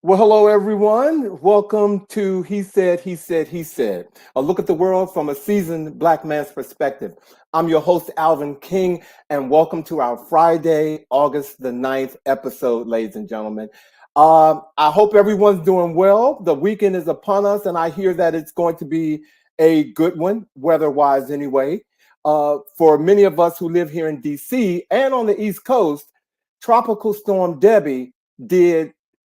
Well, hello, everyone. Welcome to He Said, He Said, He Said, a look at the world from a seasoned Black man's perspective. I'm your host, Alvin King, and welcome to our Friday, August the 9th episode, ladies and gentlemen. I hope everyone's doing well. The weekend is upon us, and I hear that it's going to be a good one, weather-wise anyway. For many of us who live here in D.C. and on the East Coast, Tropical Storm Debbie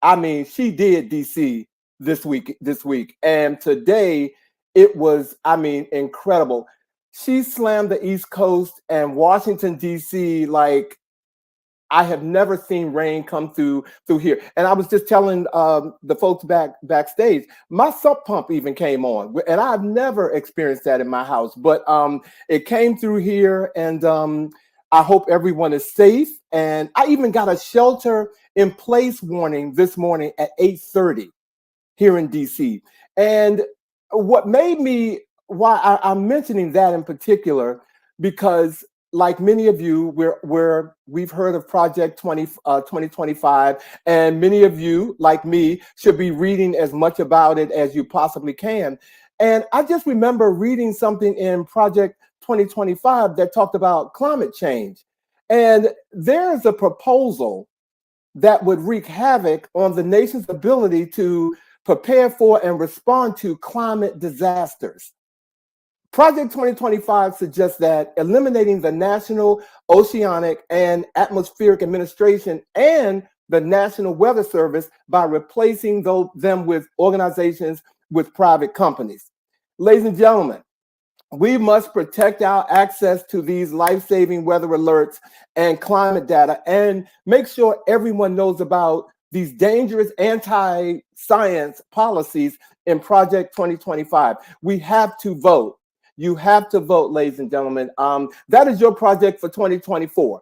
she did DC this week. And today it was, incredible. She slammed the East Coast and Washington, DC, like I have never seen rain come through here. And I was just telling the folks backstage, my sump pump even came on. And I've never experienced that in my house, but it came through here, and I hope everyone is safe. And I even got a shelter in place warning this morning at 8:30 here in DC. And what made me, why I'm mentioning that in particular, because like many of you, we've heard of Project 2025, and many of you, like me, should be reading as much about it as you possibly can. And I just remember reading something in Project 2025 that talked about climate change. And there is a proposal that would wreak havoc on the nation's ability to prepare for and respond to climate disasters. Project 2025 suggests that eliminating the National Oceanic and Atmospheric Administration and the National Weather Service by replacing them with organizations with private companies. Ladies and gentlemen, we must protect our access to these life-saving weather alerts and climate data and make sure everyone knows about these dangerous anti-science policies in Project 2025. We have to vote. You have to vote, ladies and gentlemen. That is your project for 2024.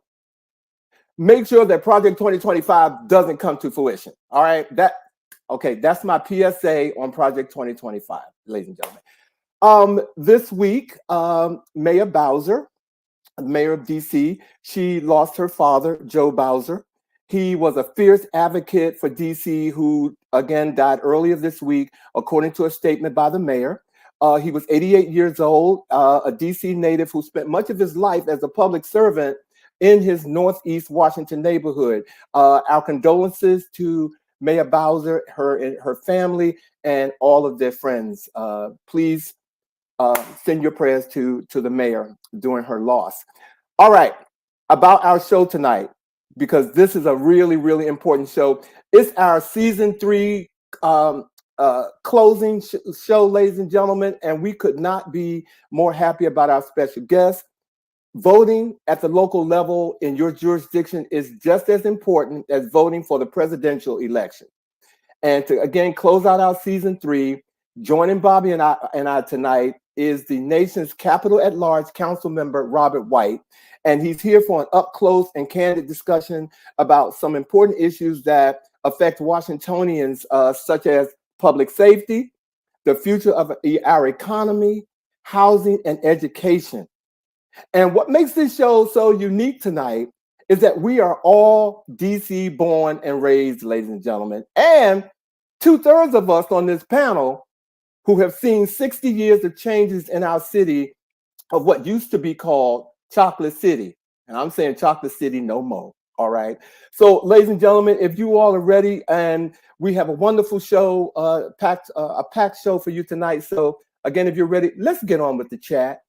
Make sure that Project 2025 doesn't come to fruition. All right. That's my PSA on Project 2025, ladies and gentlemen. This week, Mayor Bowser, mayor of DC, she lost her father, Joe Bowser. He was a fierce advocate for DC who, again, died earlier this week, according to a statement by the mayor. He was 88 years old, a DC native who spent much of his life as a public servant in his Northeast Washington neighborhood. Our condolences to Mayor Bowser, her family, and all of their friends. Please send your prayers to the mayor during her loss. All right, about our show tonight, because this is a really, really important show. It's our season 3 closing show, ladies and gentlemen, and we could not be more happy about our special guest. Voting at the local level in your jurisdiction is just as important as voting for the presidential election. And to, again, close out our season 3, joining Bobby and I tonight is the nation's Capitol At-Large Councilmember Robert White, and he's here for an up-close and candid discussion about some important issues that affect Washingtonians, such as public safety, the future of our economy, housing, and education. And what makes this show so unique tonight is that we are all DC born and raised, ladies and gentlemen, and 2/3 of us on this panel who have seen 60 years of changes in our city of what used to be called Chocolate City. And I'm saying Chocolate City no more, all right? So, ladies and gentlemen, if you all are ready, and we have a wonderful show, a packed show for you tonight. So, again, if you're ready, let's get on with the chat.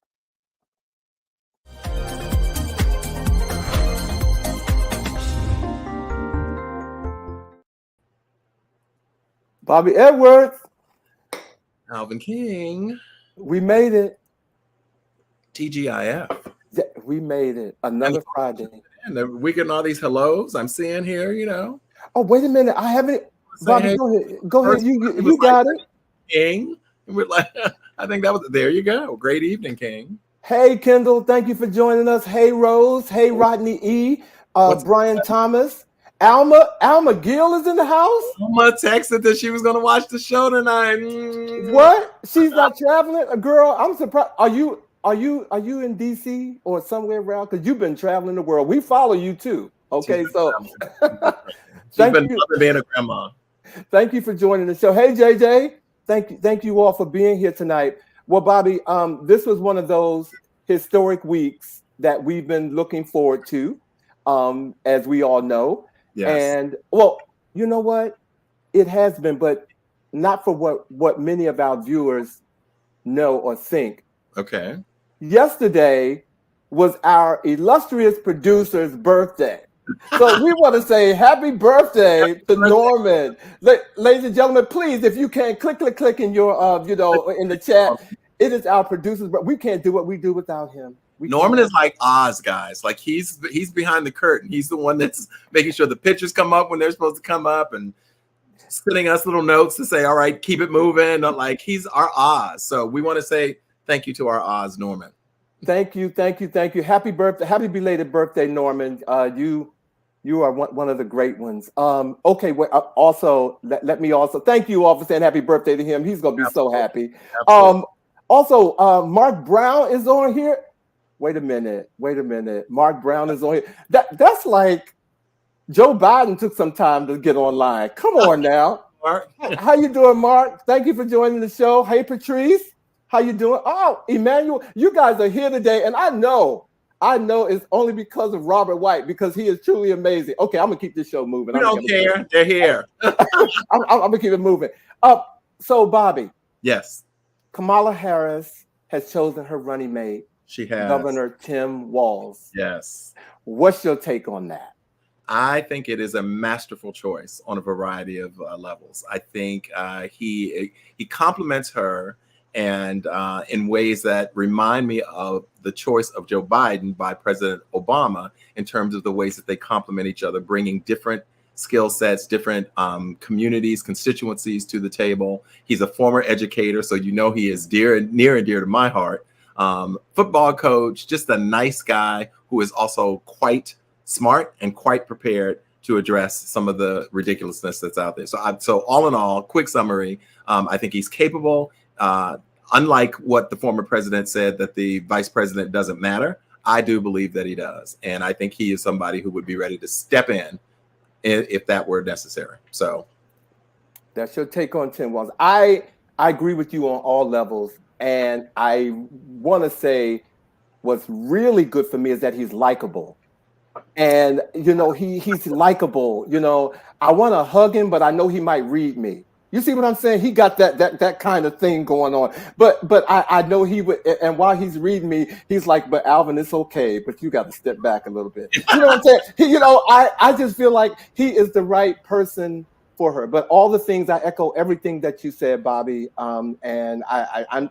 Bobby Edwards. Alvin King. We made it. TGIF. Yeah, we made it. Another Friday. And we're getting all these hellos I'm seeing here, you know. Oh, wait a minute. I haven't. Bobby, hey, go ahead. You got it. King. We're like, I think that was, there you go. Great evening, King. Hey, Kendall. Thank you for joining us. Hey, Rose. Hey, Rodney E. Brian Thomas. Alma Gill is in the house. Alma texted that she was going to watch the show tonight. What? She's not traveling? Girl, I'm surprised. Are you in DC or somewhere around? Because you've been traveling the world. We follow you too. Okay, so she's been being a grandma. Thank you for joining the show. Hey, JJ. Thank you all for being here tonight. Well, Bobby, this was one of those historic weeks that we've been looking forward to, as we all know. Yes. And well, you know what? It has been, but not for what many of our viewers know or think. Okay. Yesterday was our illustrious producer's birthday. So we want to say happy birthday to Norman. Ladies and gentlemen, please, if you can, click in your, in the chat. It is our producer's, but we can't do what we do without him. Norman is like Oz, guys. Like he's behind the curtain. He's the one that's making sure the pictures come up when they're supposed to come up and sending us little notes to say, all right, keep it moving. Like he's our Oz. So we want to say thank you to our Oz, Norman. Thank you. Happy birthday, happy belated birthday, Norman. You are one of the great ones. Okay, well, also let me also thank you all for saying happy birthday to him. He's gonna be so happy. Also, Mark Brown is on here. Wait a minute. Mark Brown is on here. That's like Joe Biden took some time to get online. Come on now. Mark. How you doing, Mark? Thank you for joining the show. Hey, Patrice. How you doing? Oh, Emmanuel, you guys are here today, and I know it's only because of Robert White, because he is truly amazing. Okay, I'm gonna keep this show moving. We don't care. They're here. I'm gonna keep it moving. So Bobby. Yes. Kamala Harris has chosen her running mate. She has. Governor Tim Walz. Yes. What's your take on that? I think it is a masterful choice on a variety of levels. I think he compliments her and in ways that remind me of the choice of Joe Biden by President Obama in terms of the ways that they complement each other, bringing different skill sets, different communities, constituencies to the table. He's a former educator, so he is near and dear to my heart. Football coach, just a nice guy who is also quite smart and quite prepared to address some of the ridiculousness that's out there. So all in all, quick summary, I think he's capable. Unlike what the former president said, that the vice president doesn't matter, I do believe that he does. And I think he is somebody who would be ready to step in if that were necessary. So that's your take on Tim Walz. I agree with you on all levels. And I want to say what's really good for me is that he's likable. And, he's likable. I want to hug him, but I know he might read me. You see what I'm saying? He got that kind of thing going on. But I know he would. And while he's reading me, he's like, but Alvin, it's okay. But you got to step back a little bit. You know what I'm saying? I just feel like he is the right person for her. But all the things, I echo everything that you said, Bobby. And I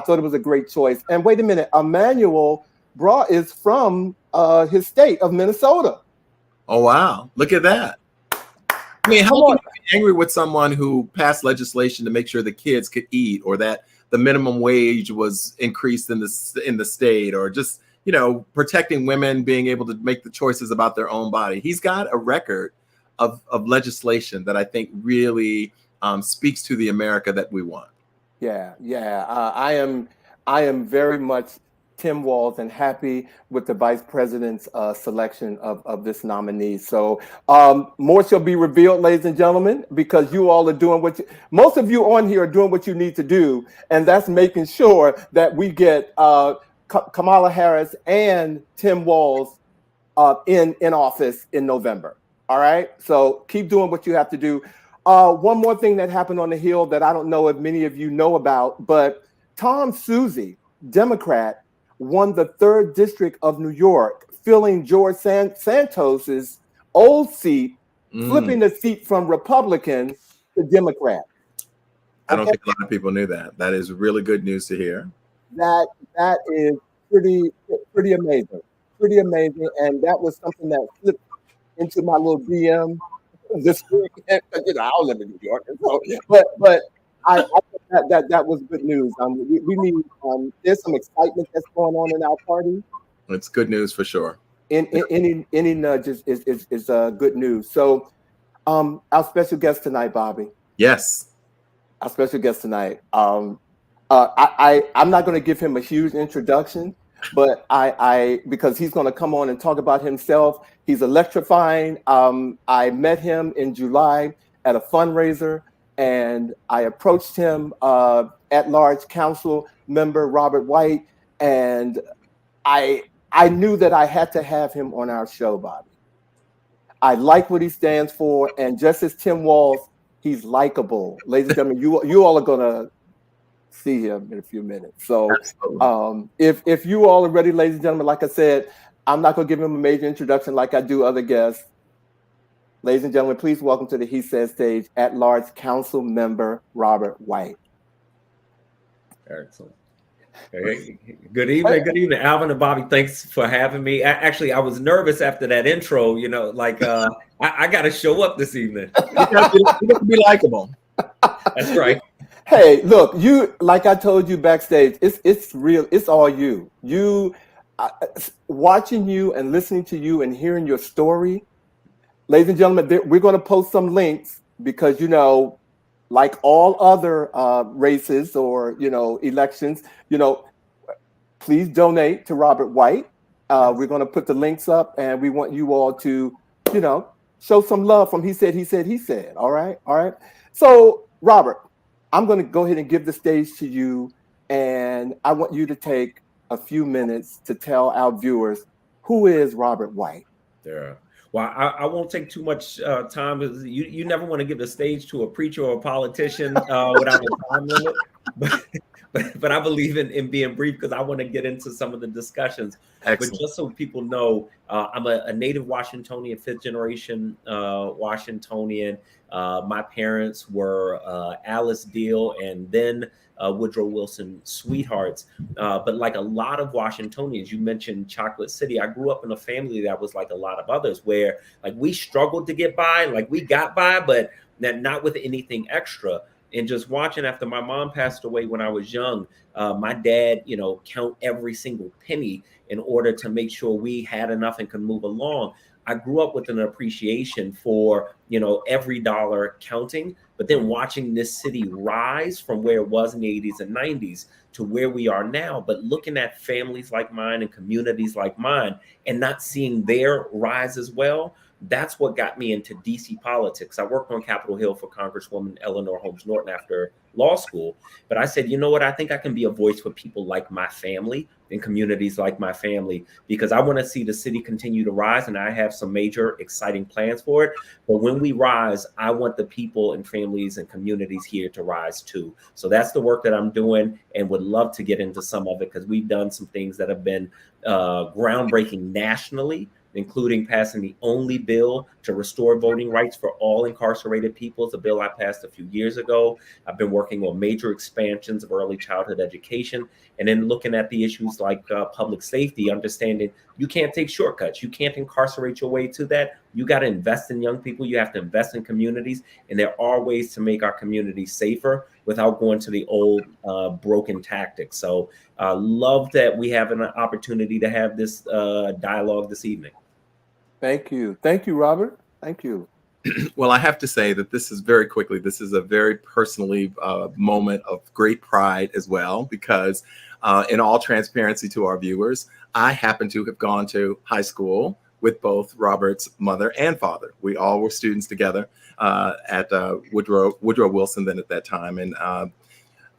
thought it was a great choice. And wait a minute, Emmanuel Bra is from his state of Minnesota. Oh, wow. Look at that. I mean, how can you be angry with someone who passed legislation to make sure the kids could eat, or that the minimum wage was increased in the state, or just, protecting women being able to make the choices about their own body? He's got a record of legislation that I think really speaks to the America that we want. Yeah. I am very much Tim Walz and happy with the vice president's selection of this nominee. So more shall be revealed, ladies and gentlemen, because you all are doing most of you on here are doing what you need to do. And that's making sure that we get Kamala Harris and Tim Walz in office in November. All right. So keep doing what you have to do. One more thing that happened on the Hill that I don't know if many of you know about, but Tom Suozzi, Democrat, won the 3rd District of New York, filling George Santos's old seat, flipping the seat from Republican to Democrat. I don't think a lot of people knew that. That is really good news to hear. That is pretty amazing. Pretty amazing. And that was something that slipped into my little DM this week. I don't live in New York. So, but I think that was good news. We need there's some excitement that's going on in our party. It's good news for sure. Any nudge is good news. So our special guest tonight, Bobby. Yes. Our special guest tonight. I'm not going to give him a huge introduction, but because he's going to come on and talk about himself. He's electrifying. I met him in July at a fundraiser, and I approached him, At-Large Councilmember Robert White, and I knew that I had to have him on our show, Bobby. I like what he stands for, and just as Tim Walz, he's likable. Ladies and gentlemen, you all are gonna see him in a few minutes. So if you all are ready, ladies and gentlemen, like I said, I'm not gonna give him a major introduction like I do other guests. Ladies and gentlemen, please welcome to the He Said stage, At-Large Councilmember Robert White. Excellent. Hey, good evening, Alvin and Bobby. Thanks for having me. Actually, I was nervous after that intro. You know, like I got to show up this evening. You have to be likable. That's right. Hey, look, you, like I told you backstage, it's real. It's all you. Watching you and listening to you and hearing your story. Ladies and gentlemen, we're going to post some links because, you know, like all other races or, you know, elections, you know, please donate to Robert White. We're going to put the links up, and we want you all to, you know, show some love from He Said, He Said, He Said. All right. All right. So, Robert, I'm going to go ahead and give the stage to you, and I want you to take a few minutes to tell our viewers, who is Robert White? Yeah. Well, I won't take too much time. You never want to give the stage to a preacher or a politician without a time limit. But I believe in being brief because I want to get into some of the discussions. Excellent. But just so people know, I'm a native Washingtonian, fifth generation Washingtonian. My parents were Alice Deal and then Woodrow Wilson sweethearts. But like a lot of Washingtonians, you mentioned Chocolate City. I grew up in a family that was like a lot of others where like we struggled to get by, like we got by, but not with anything extra. And just watching after my mom passed away when I was young, my dad, you know, count every single penny in order to make sure we had enough and could move along. I grew up with an appreciation for, you know, every dollar counting, but then watching this city rise from where it was in the 80s and 90s to where we are now, but looking at families like mine and communities like mine and not seeing their rise as well. That's what got me into DC politics. I worked on Capitol Hill for Congresswoman Eleanor Holmes Norton after law school. But I said, you know what? I think I can be a voice for people like my family and communities like my family, because I want to see the city continue to rise. And I have some major exciting plans for it. But when we rise, I want the people and families and communities here to rise too. So that's the work that I'm doing and would love to get into some of it because we've done some things that have been groundbreaking nationally, including passing the only bill to restore voting rights for all incarcerated people. It's a bill I passed a few years ago. I've been working on major expansions of early childhood education, and then looking at the issues like public safety, understanding you can't take shortcuts. You can't incarcerate your way to that. You got to invest in young people. You have to invest in communities, and there are ways to make our communities safer without going to the old broken tactics. So love that we have an opportunity to have this dialogue this evening. Thank you. Thank you, Robert. Thank you. Well, I have to say that this is a very personally moment of great pride as well, because in all transparency to our viewers, I happen to have gone to high school with both Robert's mother and father. We all were students together at Woodrow Wilson then at that time. And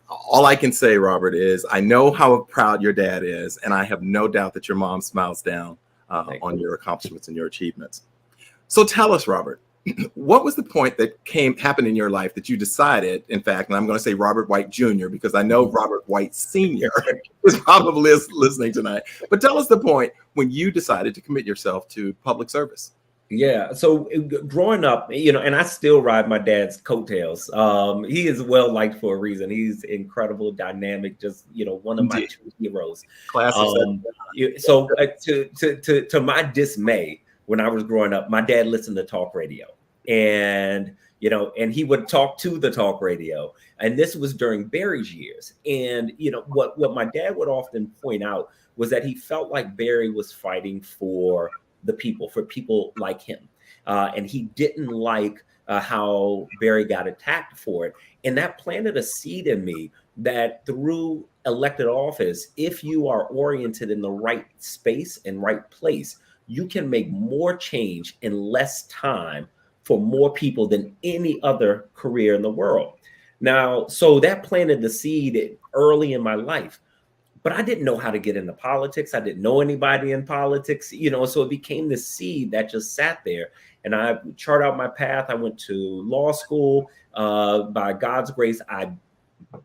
all I can say, Robert, is I know how proud your dad is, and I have no doubt that your mom smiles down on your accomplishments and your achievements. So tell us, Robert, what was the point that happened in your life that you decided, in fact, and I'm going to say Robert White Jr., because I know Robert White Sr. is probably listening tonight, but tell us the point when you decided to commit yourself to public service. Yeah. So growing up, you know, and I still ride my dad's coattails. He is well liked for a reason. He's incredible, dynamic, just, you know, one of my two heroes. So to my dismay, when I was growing up, my dad listened to talk radio, and, you know, and he would talk to the talk radio. And this was during Barry's years. And, you know, what my dad would often point out was that he felt like Barry was fighting for the people, for people like him. And he didn't like how Barry got attacked for it. And that planted a seed in me that through elected office, if you are oriented in the right space and right place, you can make more change in less time for more people than any other career in the world. Now, so that planted the seed early in my life, but I didn't know how to get into politics. I didn't know anybody in politics, so it became the seed that just sat there. And I charted out my path. I went to law school. By God's grace, I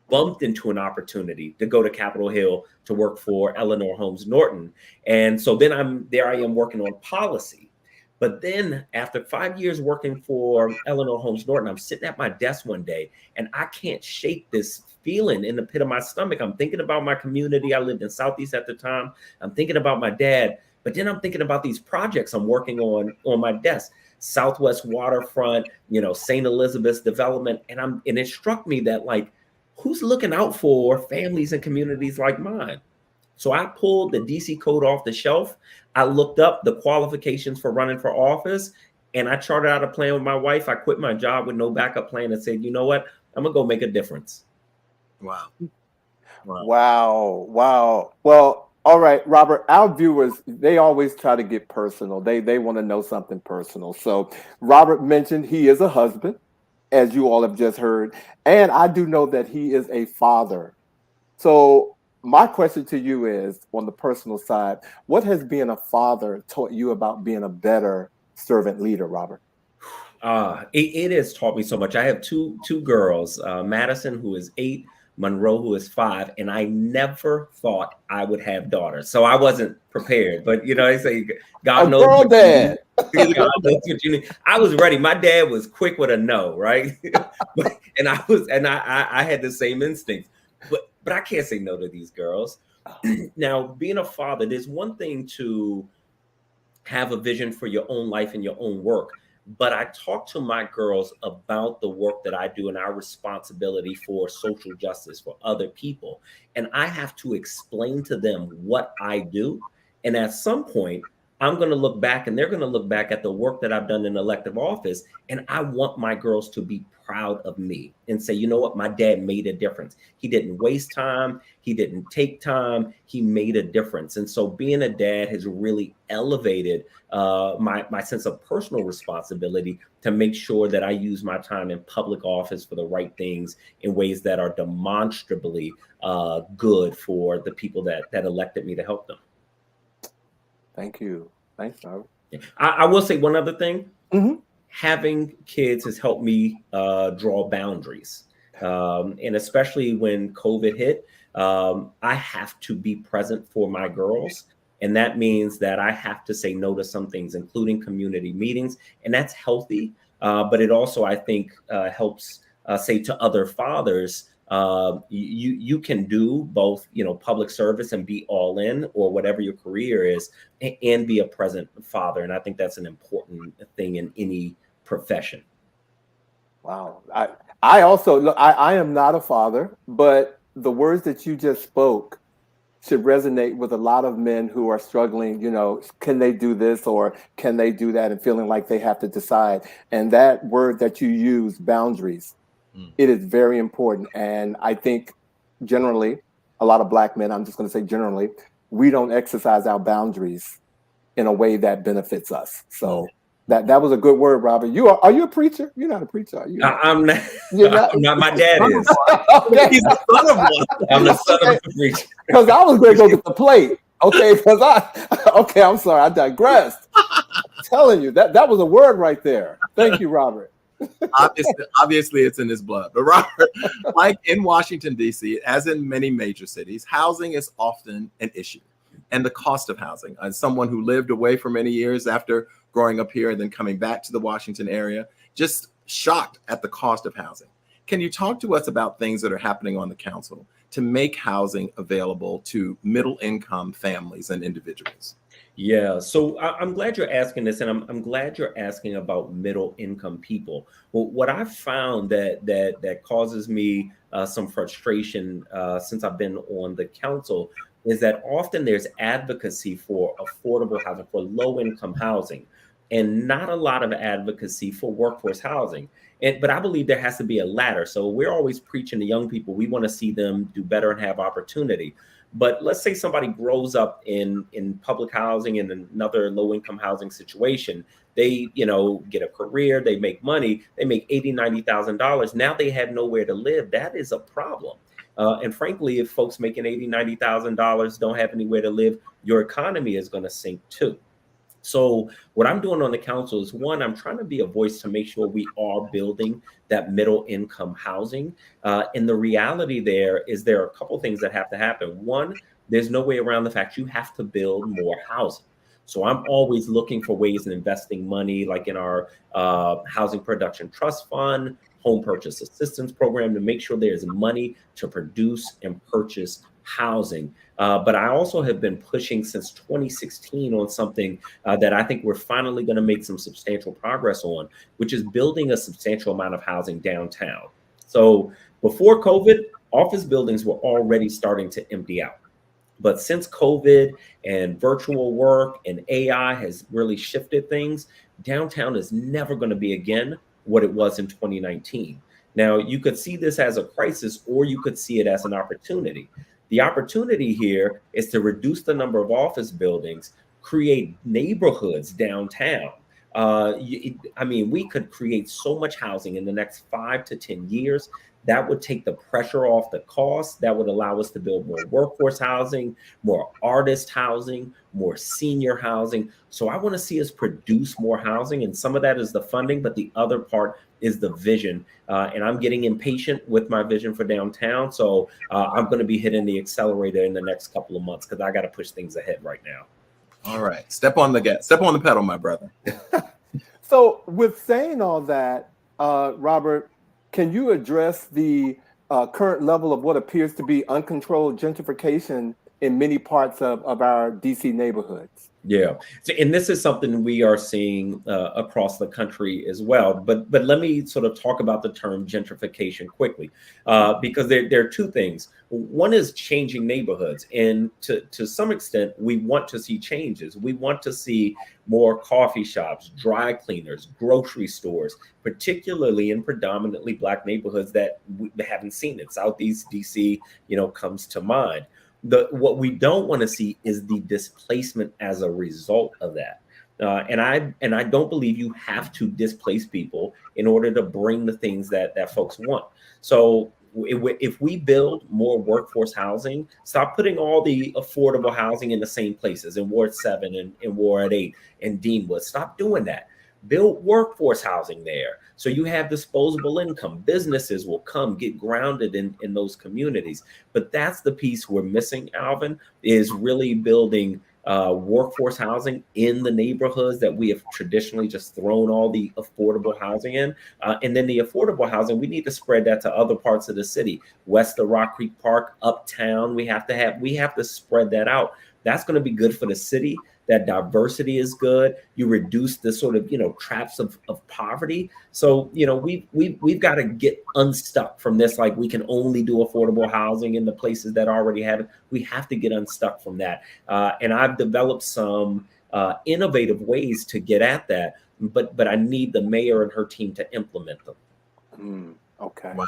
bumped into an opportunity to go to Capitol Hill to work for Eleanor Holmes Norton. And so then I am working on policy. But then after 5 years working for Eleanor Holmes Norton, I'm sitting at my desk one day and I can't shake this feeling in the pit of my stomach. I'm thinking about my community. I lived in Southeast at the time. I'm thinking about my dad, but then I'm thinking about these projects I'm working on my desk. Southwest Waterfront, St. Elizabeth's development. And it struck me that, like, who's looking out for families and communities like mine? So I pulled the DC code off the shelf. I looked up the qualifications for running for office, and I charted out a plan with my wife. I quit my job with no backup plan and said, you know what? I'm going to go make a difference. Wow. Wow. Well, all right, Robert, our viewers, they always try to get personal. They want to know something personal. So Robert mentioned he is a husband, as you all have just heard. And I do know that he is a father. So my question to you is, on the personal side, what has being a father taught you about being a better servant leader, Robert? It has taught me so much. I have two girls, Madison, who is 8, Monroe, who is 5, and I never thought I would have daughters. So I wasn't prepared. But, I say, God knows. Girl dad. God knows what you need. I was ready. My dad was quick with a no, right? and I had the same instinct. But I can't say no to these girls. Now, being a father, there's one thing to have a vision for your own life and your own work. But I talk to my girls about the work that I do and our responsibility for social justice for other people. And I have to explain to them what I do. And at some point, I'm going to look back and they're going to look back at the work that I've done in elective office. And I want my girls to be proud of me and say, you know what, my dad made a difference. He didn't waste time. He didn't take time. He made a difference. And so being a dad has really elevated my sense of personal responsibility to make sure that I use my time in public office for the right things in ways that are demonstrably good for the people that elected me to help them. Thank you. Thanks, Robert. I will say one other thing. Mm-hmm. Having kids has helped me draw boundaries. And especially when COVID hit, I have to be present for my girls. And that means that I have to say no to some things, including community meetings. And that's healthy. But it also, I think, helps say to other fathers, you can do both, public service and be all in, or whatever your career is, and be a present father. And I think that's an important thing in any profession. Wow. I also, look, I am not a father, but the words that you just spoke should resonate with a lot of men who are struggling, can they do this or can they do that, and feeling like they have to decide. And that word that you use, boundaries, it is very important. And I think generally, a lot of Black men, I'm just going to say generally, we don't exercise our boundaries in a way that benefits us. So that was a good word, Robert. Are you a preacher? You're not a preacher, are you? I'm not. I'm not. My dad is. Okay. He's the son of one. I'm the son of a preacher. Because I was going to go get the plate. Okay, I'm sorry, I digressed. I'm telling you, that was a word right there. Thank you, Robert. Obviously, it's in his blood. But Robert, like in Washington, D.C., as in many major cities, housing is often an issue. And the cost of housing. As someone who lived away for many years after growing up here and then coming back to the Washington area, just shocked at the cost of housing. Can you talk to us about things that are happening on the council to make housing available to middle-income families and individuals? Yeah, so I'm glad you're asking this, and I'm glad you're asking about middle-income people. Well, what I've found that causes me some frustration since I've been on the council is that often there's advocacy for affordable housing, for low-income housing, and not a lot of advocacy for workforce housing. But I believe there has to be a ladder. So we're always preaching to young people. We want to see them do better and have opportunity. But let's say somebody grows up in public housing in another low-income housing situation. They, get a career, they make money, they make $80,000, $90,000. Now they have nowhere to live. That is a problem. And frankly, if folks making $80,000, $90,000 don't have anywhere to live, your economy is going to sink too. So what I'm doing on the council is, one, I'm trying to be a voice to make sure we are building that middle income housing. And the reality there are a couple things that have to happen. One, there's no way around the fact you have to build more housing. So I'm always looking for ways in investing money, like in our Housing Production Trust Fund, Home Purchase Assistance Program, to make sure there's money to produce and purchase housing. But I also have been pushing since 2016 on something that I think we're finally going to make some substantial progress on, which is building a substantial amount of housing downtown. So before COVID, office buildings were already starting to empty out. But since COVID and virtual work and AI has really shifted things, downtown is never going to be again what it was in 2019. Now, you could see this as a crisis, or you could see it as an opportunity. The opportunity here is to reduce the number of office buildings, create neighborhoods downtown. We could create so much housing in the next 5 to 10 years. That would take the pressure off the cost. That would allow us to build more workforce housing, more artist housing, more senior housing. So I want to see us produce more housing. And some of that is the funding, but the other part is the vision. And I'm getting impatient with my vision for downtown. So I'm going to be hitting the accelerator in the next couple of months because I got to push things ahead right now. All right. Step on the pedal, my brother. So with saying all that, Robert, can you address the current level of what appears to be uncontrolled gentrification in many parts of our DC neighborhoods? Yeah. So, and this is something we are seeing across the country as well. But let me sort of talk about the term gentrification quickly, because there are two things. One is changing neighborhoods. And to some extent, we want to see changes. We want to see more coffee shops, dry cleaners, grocery stores, particularly in predominantly Black neighborhoods that we haven't seen it. Southeast DC, comes to mind. What we don't want to see is the displacement as a result of that. And I don't believe you have to displace people in order to bring the things that folks want. So if we build more workforce housing, stop putting all the affordable housing in the same places, in Ward 7 and Ward 8 and Deanwood. Stop doing that. Build workforce housing there. So you have disposable income. Businesses will come get grounded in those communities. But that's the piece we're missing, Alvin, is really building workforce housing in the neighborhoods that we have traditionally just thrown all the affordable housing in. And then the affordable housing, we need to spread that to other parts of the city, west of Rock Creek Park, uptown. We have to spread that out. That's going to be good for the city. That diversity is good. You reduce the sort of, traps of poverty. So, we've got to get unstuck from this. Like, we can only do affordable housing in the places that already have it. We have to get unstuck from that. And I've developed some innovative ways to get at that. But I need the mayor and her team to implement them. Okay. Wow.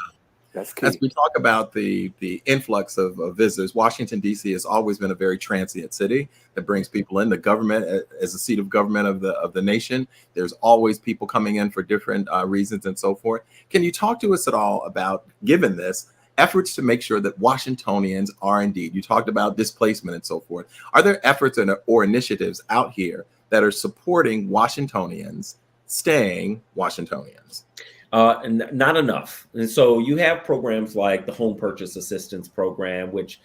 That's key. As we talk about the influx of visitors, Washington, D.C. has always been a very transient city that brings people in. The government, as a seat of government of the nation, there's always people coming in for different reasons and so forth. Can you talk to us at all about, given this, efforts to make sure that Washingtonians are indeed, you talked about displacement and so forth. Are there efforts or initiatives out here that are supporting Washingtonians staying Washingtonians? And not enough. And so you have programs like the Home Purchase Assistance Program, which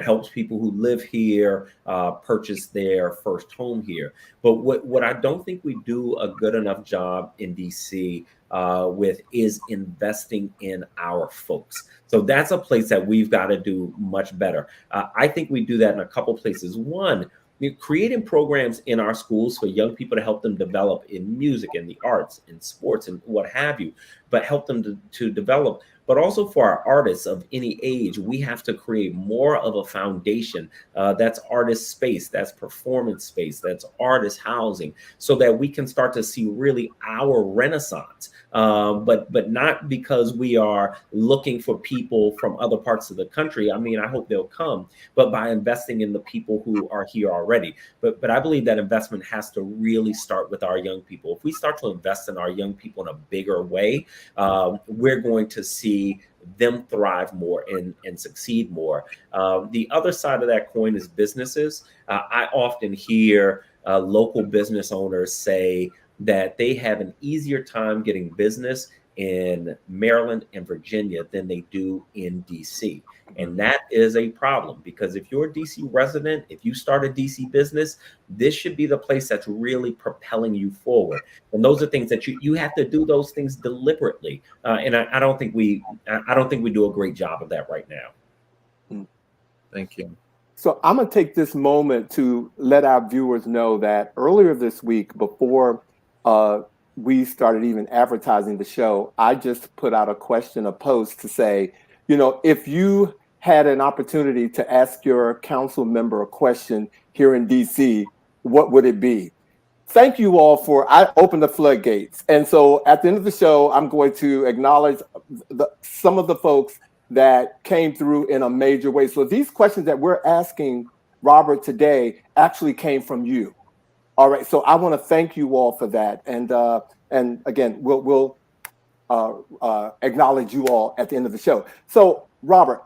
helps people who live here purchase their first home here. But what I don't think we do a good enough job in DC with is investing in our folks. So that's a place that we've got to do much better. I think we do that in a couple places. One, creating programs in our schools for young people to help them develop in music and the arts and sports and what have you, but help them to develop. but also for our artists of any age. We have to create more of a foundation that's artist space, that's performance space, that's artist housing, so that we can start to see really our renaissance. But not because we are looking for people from other parts of the country. I mean, I hope they'll come, but by investing in the people who are here already. But I believe that investment has to really start with our young people. If we start to invest in our young people in a bigger way, we're going to see them thrive more and succeed more. The other side of that coin is businesses. I often hear local business owners say that they have an easier time getting business in Maryland and Virginia than they do in DC. And that is a problem, because if you're a DC resident, if you start a DC business, this should be the place that's really propelling you forward. And those are things that you have to do those things deliberately. And I don't think we do a great job of that right now. Thank you. So I'm going to take this moment to let our viewers know that earlier this week, before we started even advertising the show, I just put out a post to say, if you had an opportunity to ask your council member a question here in DC, what would it be? Thank you all I opened the floodgates. And so at the end of the show, I'm going to acknowledge some of the folks that came through in a major way. So these questions that we're asking Robert today actually came from you. All right, so I want to thank you all for that, and again, we'll acknowledge you all at the end of the show. So, Robert,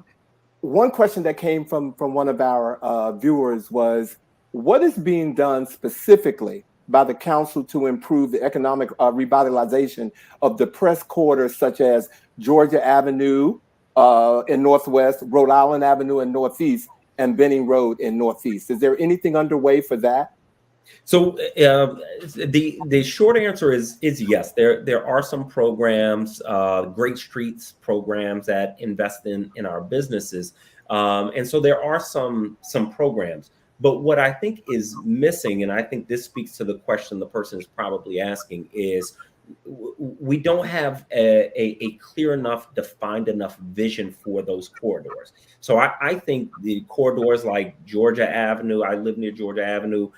one question that came from one of our viewers was, what is being done specifically by the council to improve the economic revitalization of depressed corridors such as Georgia Avenue in Northwest, Rhode Island Avenue in Northeast, and Benning Road in Northeast? Is there anything underway for that? So the short answer is yes. There are some programs, Great Streets programs that invest in our businesses, and so there are some programs. But what I think is missing, and I think this speaks to the question the person is probably asking, is we don't have a clear enough, defined enough vision for those corridors. So I think the corridors like Georgia Avenue, I live near Georgia Avenue,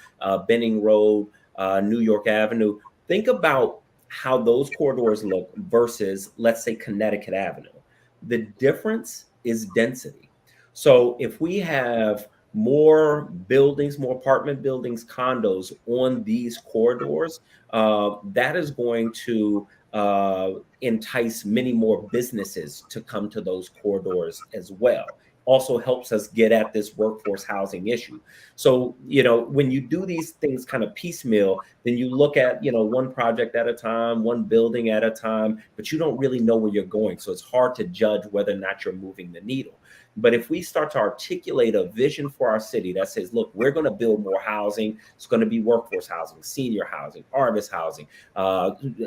Benning Road, New York Avenue. Think about how those corridors look versus, let's say, Connecticut Avenue. The difference is density. So if we have more buildings, more apartment buildings, condos on these corridors, that is going to entice many more businesses to come to those corridors as well. Also helps us get at this workforce housing issue. So, when you do these things kind of piecemeal, then you look at, one project at a time, one building at a time, but you don't really know where you're going. So it's hard to judge whether or not you're moving the needle. But if we start to articulate a vision for our city that says, look, we're going to build more housing. It's going to be workforce housing, senior housing, artist housing,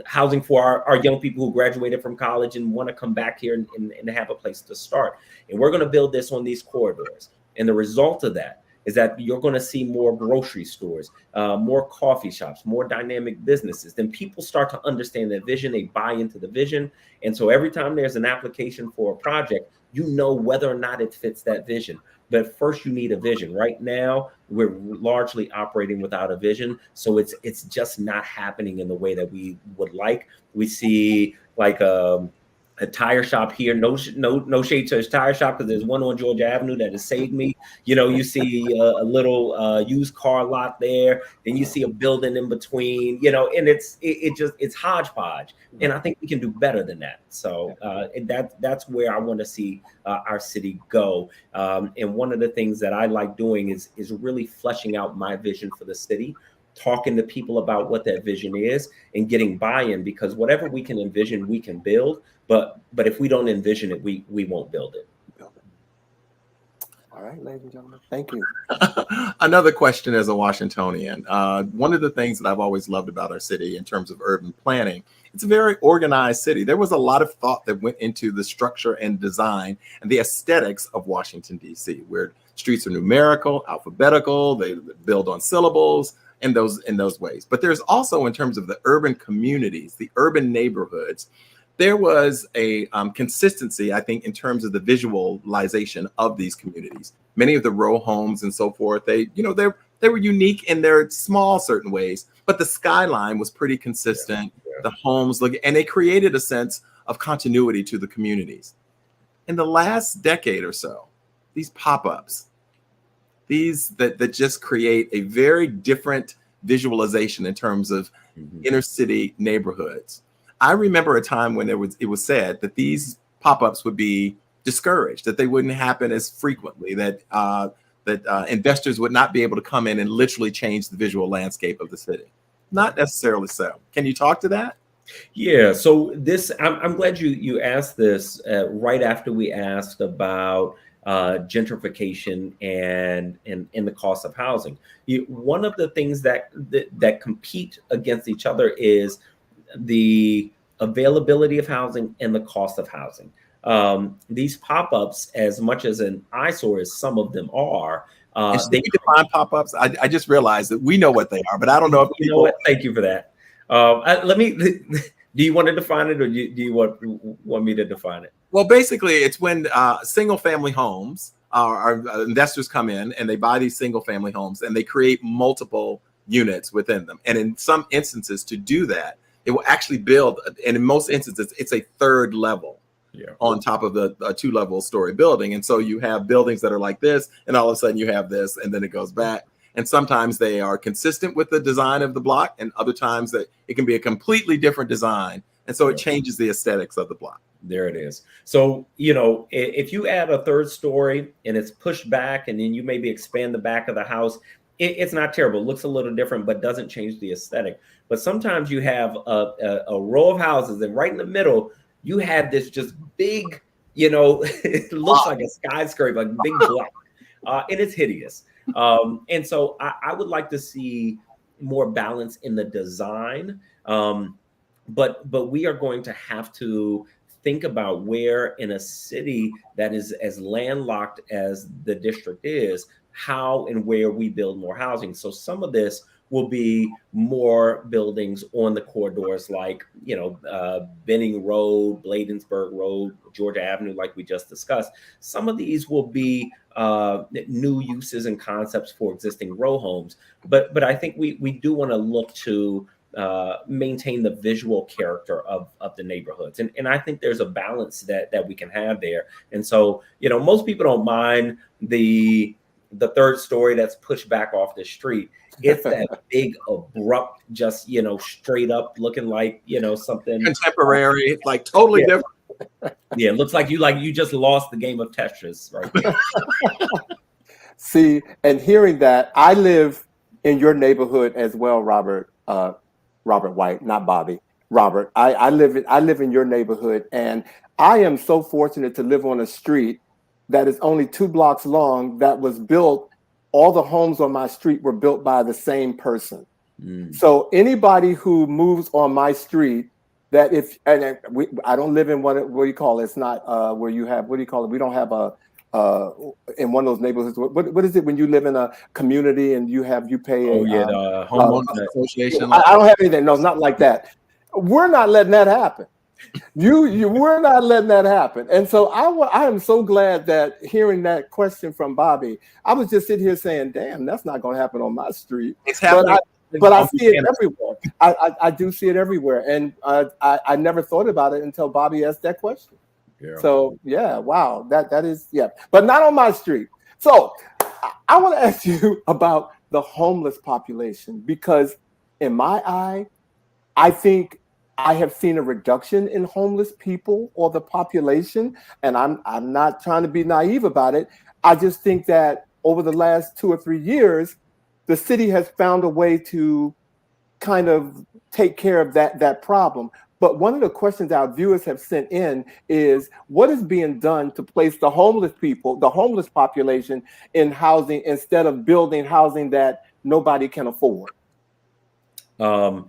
housing for our young people who graduated from college and want to come back here and have a place to start. And we're going to build this on these corridors. And the result of that is that you're going to see more grocery stores, more coffee shops, more dynamic businesses. Then people start to understand that vision, they buy into the vision. And so every time there's an application for a project, you know whether or not it fits that vision. But first you need a vision. Right now, we're largely operating without a vision. So it's just not happening in the way that we would like. We see like a tire shop here, no shade to his tire shop, because there's one on Georgia Avenue that has saved me. You see a little used car lot there, then you see a building in between, and it's hodgepodge. And I think we can do better than that. So that's where I want to see our city go. And one of the things that I like doing is really fleshing out my vision for the city, talking to people about what that vision is and getting buy-in, because whatever we can envision, we can build. But if we don't envision it, we won't build it. All right, ladies and gentlemen, thank you. Another question as a Washingtonian. One of the things that I've always loved about our city in terms of urban planning, it's a very organized city. There was a lot of thought that went into the structure and design and the aesthetics of Washington, D.C., where streets are numerical, alphabetical, they build on syllables, in those ways. But there's also, in terms of the urban communities, the urban neighborhoods, there was a consistency, I think, in terms of the visualization of these communities. Many of the row homes and so forth, they were unique in their small certain ways, but the skyline was pretty consistent. The homes and they created a sense of continuity to the communities. In the last decade or so, these pop-ups, these that just create a very different visualization in terms of inner city neighborhoods. I remember a time when it was said that these pop-ups would be discouraged, that they wouldn't happen as frequently, that investors would not be able to come in and literally change the visual landscape of the city. Not necessarily so. Can you talk to that? Yeah, so I'm glad you asked this right after we asked about gentrification and the cost of housing. One of the things that compete against each other is the availability of housing and the cost of housing. These pop-ups, as much as an eyesore as some of them are, they define pop-ups. I just realized that we know what they are, but I don't know if you know what. Thank you for that. Do you want to define it, or do you want me to define it? Well, basically, it's when single-family homes, our investors come in and they buy these single-family homes and they create multiple units within them. And in some instances, to do that, it will actually build, and in most instances, it's a third level on top of the two-level story building. And so you have buildings that are like this, and all of a sudden you have this, and then it goes back. And sometimes they are consistent with the design of the block, and other times that it can be a completely different design. And so it changes the aesthetics of the block. There it is. So, if you add a third story and it's pushed back, and then you maybe expand the back of the house, it's not terrible. It looks a little different, but doesn't change the aesthetic. But sometimes you have a row of houses, and right in the middle, you have this just big, it looks like a skyscraper, like big block, and it's hideous. And so I would like to see more balance in the design, but we are going to have to think about where in a city that is as landlocked as the district is, how and where we build more housing. So some of this will be more buildings on the corridors like, Benning Road, Bladensburg Road, Georgia Avenue, like we just discussed. Some of these will be new uses and concepts for existing row homes. But I think we do want to look to maintain the visual character of the neighborhoods. And I think there's a balance that we can have there. And so, most people don't mind the third story that's pushed back off the street. It's that big, abrupt, just, straight up looking like, something contemporary, like totally different. Yeah, it looks like you just lost the game of Tetris right there. See, and hearing that, I live in your neighborhood as well, Robert White, not Bobby. Robert, I live in your neighborhood, and I am so fortunate to live on a street that is only 2 blocks long, that was built, all the homes on my street were built by the same person. So anybody who moves on my street, I don't live in what do you call it? It's not where you have, what do you call it? We don't have in one of those neighborhoods. What is it when you live in a community and you pay the homeowners association? I don't have anything. No, not like that. We're not letting that happen. We're not letting that happen. And so I am so glad that hearing that question from Bobby, I was just sitting here saying, damn, that's not going to happen on my street. It's happening. But I see it everywhere. I do see it everywhere. And I never thought about it until Bobby asked that question. Yeah. So, yeah, wow. That is, yeah. But not on my street. So I want to ask you about the homeless population, because in my eye, I think I have seen a reduction in homeless people or the population, and I'm not trying to be naive about it. I just think that over the last 2 or 3 years, the city has found a way to kind of take care of that problem. But one of the questions our viewers have sent in is, what is being done to place the homeless people, the homeless population, in housing instead of building housing that nobody can afford? Alvin,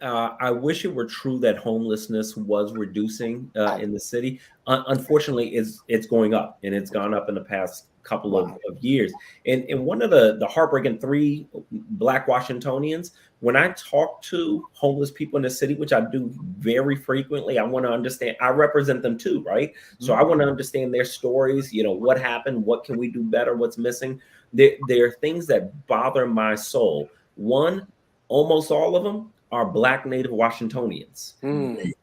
I wish it were true that homelessness was reducing in the city. Unfortunately, it's going up, and it's gone up in the past couple of years. And one of the heartbreaking three Black Washingtonians, when I talk to homeless people in the city, which I do very frequently, I want to understand. I represent them too, right? So I want to understand their stories. You know, what happened? What can we do better? What's missing? There are things that bother my soul. One, almost all of them are Black native Washingtonians.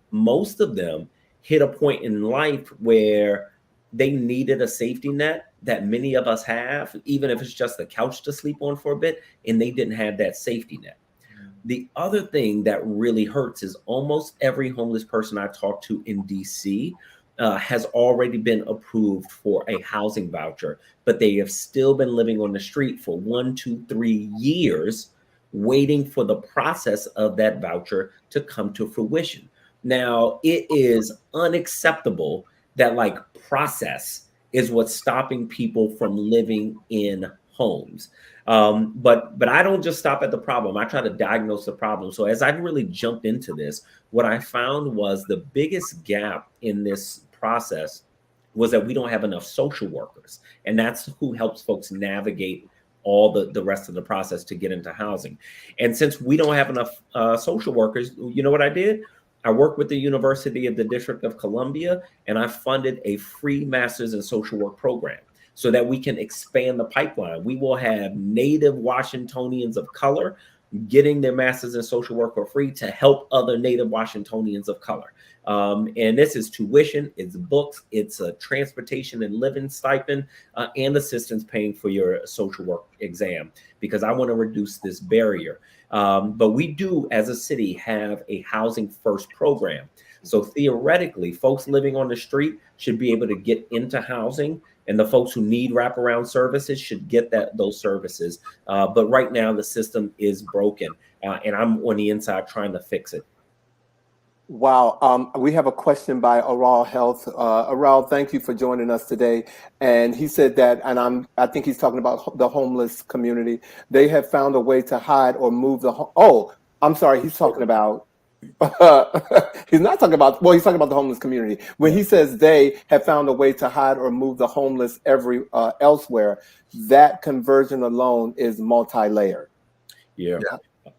Most of them hit a point in life where they needed a safety net that many of us have, even if it's just a couch to sleep on for a bit, and they didn't have that safety net. The other thing that really hurts is almost every homeless person I talk to in DC has already been approved for a housing voucher, but they have still been living on the street for 1, 2, 3 years, waiting for the process of that voucher to come to fruition. Now, it is unacceptable that like process is what's stopping people from living in homes. But I don't just stop at the problem. I try to diagnose the problem. So as I really jumped into this, what I found was the biggest gap in this process was that we don't have enough social workers. And that's who helps folks navigate all the rest of the process to get into housing. And since we don't have enough social workers, you know what I did? I worked with the University of the District of Columbia, and I funded a free master's in social work program so that we can expand the pipeline. We will have native Washingtonians of color getting their master's in social work for free to help other native Washingtonians of color. And this is tuition, it's books, it's a transportation and living stipend, and assistance paying for your social work exam, because I want to reduce this barrier. But we do, as a city, have a housing first program. So theoretically, folks living on the street should be able to get into housing, and the folks who need wraparound services should get those services. But right now, the system is broken, and I'm on the inside trying to fix it. Wow. We have a question by Oral Health. Oral, thank you for joining us today. And he said that, and I think he's talking about the homeless community. They have found a way to hide or move I'm sorry. He's talking about, he's not talking about, well, he's talking about the homeless community. When he says they have found a way to hide or move the homeless elsewhere, that conversion alone is multi-layered. Yeah.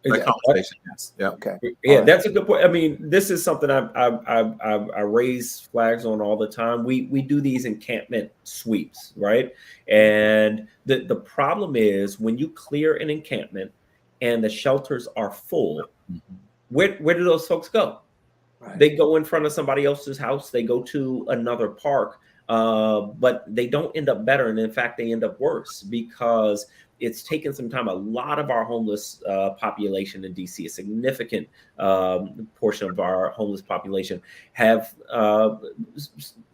That conversation, yes. Yeah. Okay. Yeah, that's a good point. I mean, this is something I raise flags on all the time. We do these encampment sweeps, right? And the problem is when you clear an encampment and the shelters are full, where do those folks go? Right. They go in front of somebody else's house. They go to another park, but they don't end up better. And in fact, they end up worse because it's taken some time. A lot of our homeless population in DC, a significant portion of our homeless population, have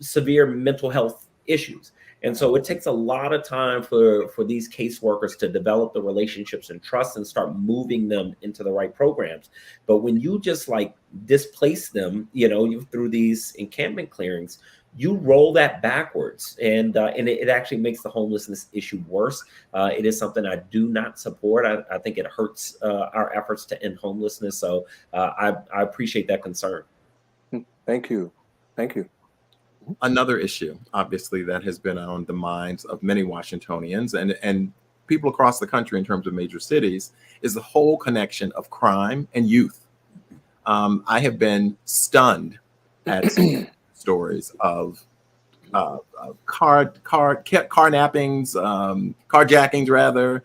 severe mental health issues. And so it takes a lot of time for these caseworkers to develop the relationships and trust and start moving them into the right programs. But when you just like displace them, through these encampment clearings, you roll that backwards, and it actually makes the homelessness issue worse. It is something I do not support. I think it hurts our efforts to end homelessness. So I appreciate that concern. Thank you. Thank you. Another issue, obviously, that has been on the minds of many Washingtonians and people across the country in terms of major cities is the whole connection of crime and youth. I have been stunned at stories of car nappings, carjackings rather,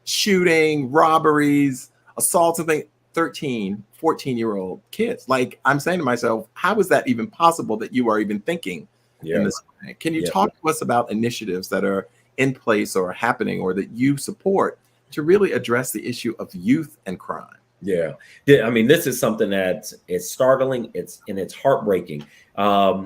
shooting, robberies, assaults, and things. 13, 14-year-old kids. Like, I'm saying to myself, how is that even possible that you are even thinking in this way? Can you talk to us about initiatives that are in place or happening or that you support to really address the issue of youth and crime? Yeah. I mean, this is something that is startling. It's heartbreaking. I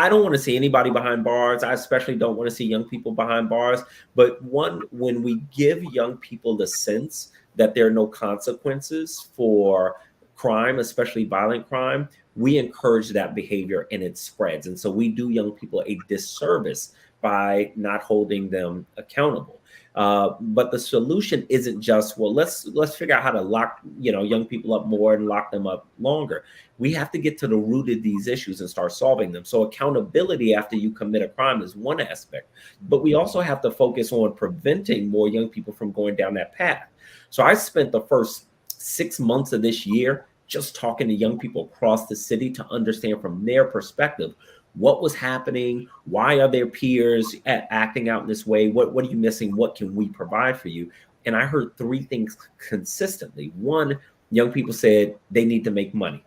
don't want to see anybody behind bars. I especially don't want to see young people behind bars. But when we give young people the sense that there are no consequences for crime, especially violent crime, we encourage that behavior and it spreads. And so we do young people a disservice by not holding them accountable. But the solution isn't just, well, let's figure out how to lock, young people up more and lock them up longer. We have to get to the root of these issues and start solving them. So accountability after you commit a crime is one aspect, but we also have to focus on preventing more young people from going down that path. So I spent the first 6 months of this year just talking to young people across the city to understand from their perspective what was happening, why are their peers acting out in this way, what are you missing, what can we provide for you? And I heard three things consistently. One, young people said they need to make money.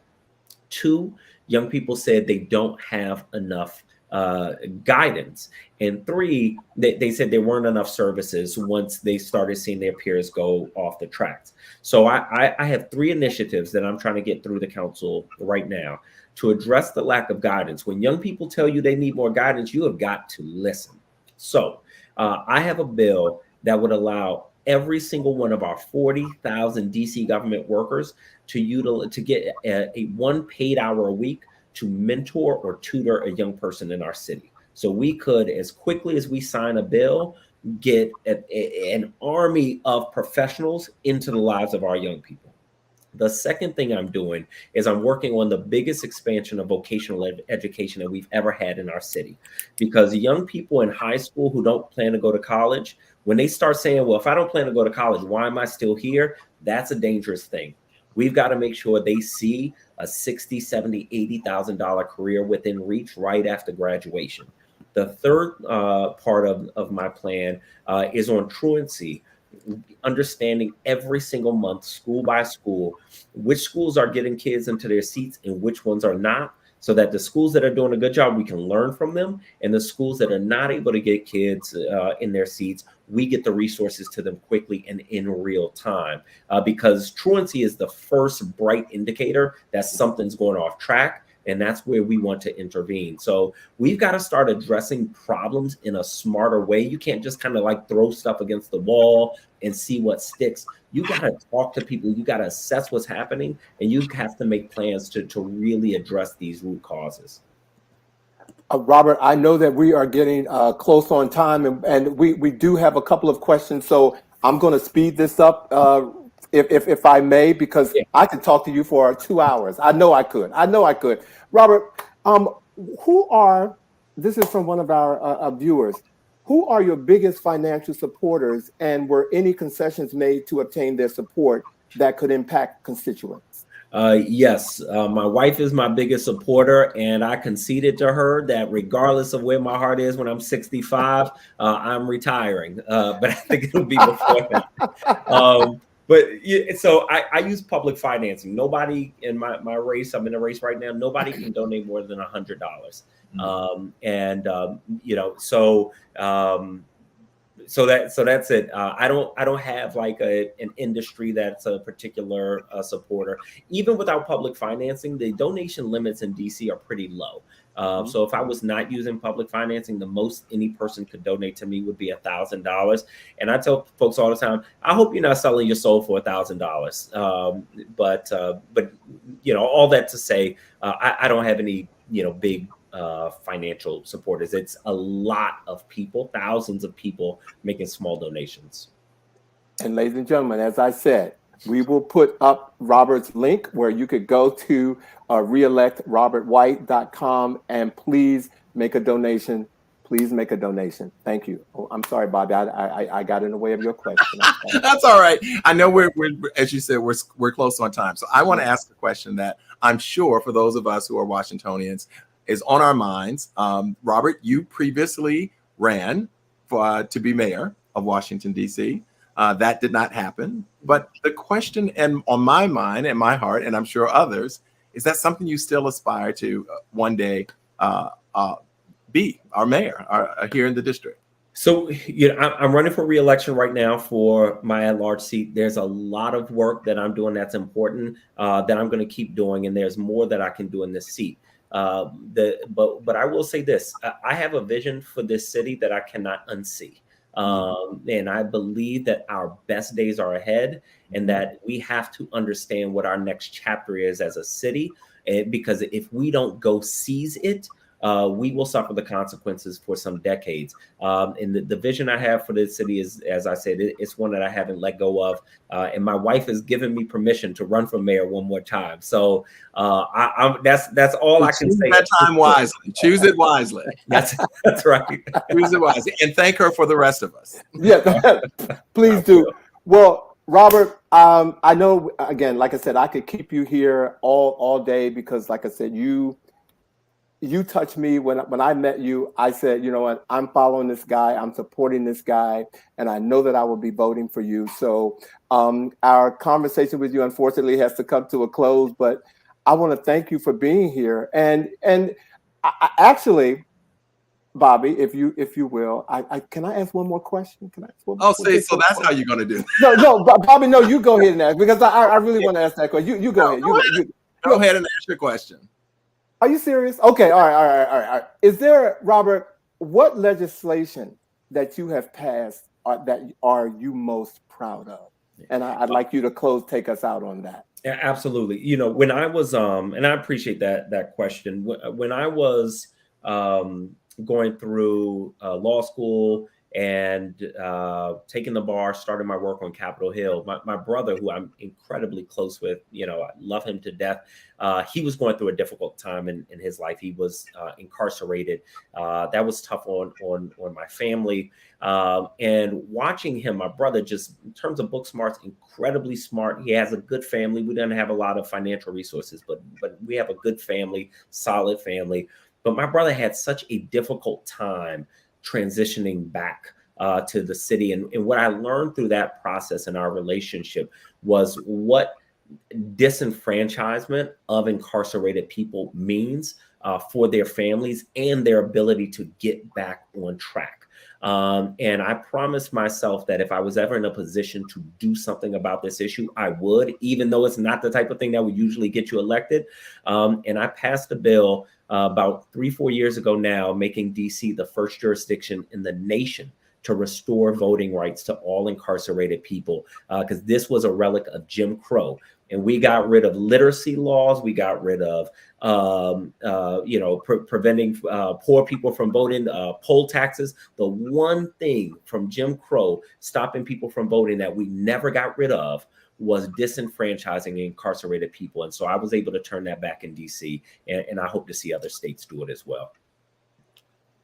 Two, young people said they don't have enough guidance. And three, they said there weren't enough services once they started seeing their peers go off the tracks. So I have three initiatives that I'm trying to get through the council right now to address the lack of guidance. When young people tell you they need more guidance, you have got to listen. So I have a bill that would allow every single one of our 40,000 DC government workers to get a 1 paid hour a week to mentor or tutor a young person in our city. So we could, as quickly as we sign a bill, get an army of professionals into the lives of our young people. The second thing I'm doing is I'm working on the biggest expansion of vocational education that we've ever had in our city. Because young people in high school who don't plan to go to college, when they start saying, well, if I don't plan to go to college, why am I still here? That's a dangerous thing. We've got to make sure they see a $60,000, $70,000, $80,000 career within reach right after graduation. The third part of my plan is on truancy, understanding every single month, school by school, which schools are getting kids into their seats and which ones are not, so that the schools that are doing a good job, we can learn from them. And the schools that are not able to get kids in their seats, we get the resources to them quickly and in real time. Because truancy is the first bright indicator that something's going off track. And that's where we want to intervene. So we've got to start addressing problems in a smarter way. You can't just kind of like throw stuff against the wall and see what sticks. You got to talk to people. You got to assess what's happening, and you have to make plans to really address these root causes. Robert, I know that we are getting close on time, and we do have a couple of questions. So I'm going to speed this up. If I may, because I could talk to you for 2 hours. I know I could. Robert, this is from one of our viewers, who are your biggest financial supporters, and were any concessions made to obtain their support that could impact constituents? Yes, my wife is my biggest supporter, and I conceded to her that regardless of where my heart is when I'm 65, I'm retiring. But I think it'll be before that. So I use public financing. Nobody in my race, I'm in a race right now, nobody can donate more than $100. So that's it. I don't have like an industry that's a particular supporter. Even without public financing, the donation limits in DC are pretty low. So if I was not using public financing, the most any person could donate to me would be $1,000. And I tell folks all the time, I hope you're not selling your soul for $1,000. But all that to say, I don't have any big financial supporters. It's a lot of people, thousands of people making small donations. And ladies and gentlemen, as I said, we will put up Robert's link where you could go to reelectrobertwhite.com and please make a donation. Please make a donation. Thank you. Oh, I'm sorry, Bobby. I got in the way of your question. That's all right. I know we're as you said, we're close on time. So I want to ask a question that I'm sure for those of us who are Washingtonians is on our minds. Robert, you previously ran to be mayor of Washington, D.C. That did not happen. But the question on my mind and my heart, and I'm sure others, is that something you still aspire to one day be our mayor here in the district? So, I'm running for re-election right now for my at-large seat. There's a lot of work that I'm doing that's important that I'm going to keep doing, and there's more that I can do in this seat. But I will say this: I have a vision for this city that I cannot unsee. And I believe that our best days are ahead, and that we have to understand what our next chapter is as a city. Because if we don't go seize it, we will suffer the consequences for some decades. And the vision I have for this city is, as I said, it's one that I haven't let go of. And my wife has given me permission to run for mayor one more time. So that's all I can say. That time wisely. Choose it wisely. That's right. Choose it wisely. And thank her for the rest of us. Yeah, please do. Well, Robert, I know, again, like I said, I could keep you here all day because, like I said, you touched me when I met you. I said, you know what, I'm following this guy, I'm supporting this guy, and I know that I will be voting for you. So our conversation with you, unfortunately, has to come to a close, but I want to thank you for being here. And I actually, Bobby, if you will, can I ask one more question? Can I ask one more question? So that's how you're going to do it. No, Bobby, no, you go ahead and ask, because I really want to ask that question. You go ahead. Go ahead and ask your question. Are you serious? Okay, all right. Is there, Robert, what legislation that you have passed that are you most proud of? And I'd like you to take us out on that. Yeah, absolutely. You know, when I was, and I appreciate that question. When I was going through law school and taking the bar, starting my work on Capitol Hill, my brother, who I'm incredibly close with, you know, I love him to death. He was going through a difficult time in his life. He was incarcerated. That was tough on my family. And watching him, my brother, just in terms of book smarts, incredibly smart. He has a good family. We don't have a lot of financial resources, but we have a good family, solid family. But my brother had such a difficult time transitioning back to the city. And what I learned through that process in our relationship was what disenfranchisement of incarcerated people means for their families and their ability to get back on track. And I promised myself that if I was ever in a position to do something about this issue, I would, even though it's not the type of thing that would usually get you elected. And I passed a bill about 3-4 years ago now, making DC the first jurisdiction in the nation to restore voting rights to all incarcerated people, because this was a relic of Jim Crow. And we got rid of literacy laws. We got rid of, preventing poor people from voting, poll taxes. The one thing from Jim Crow stopping people from voting that we never got rid of was disenfranchising incarcerated people. And so I was able to turn that back in DC, and I hope to see other states do it as well.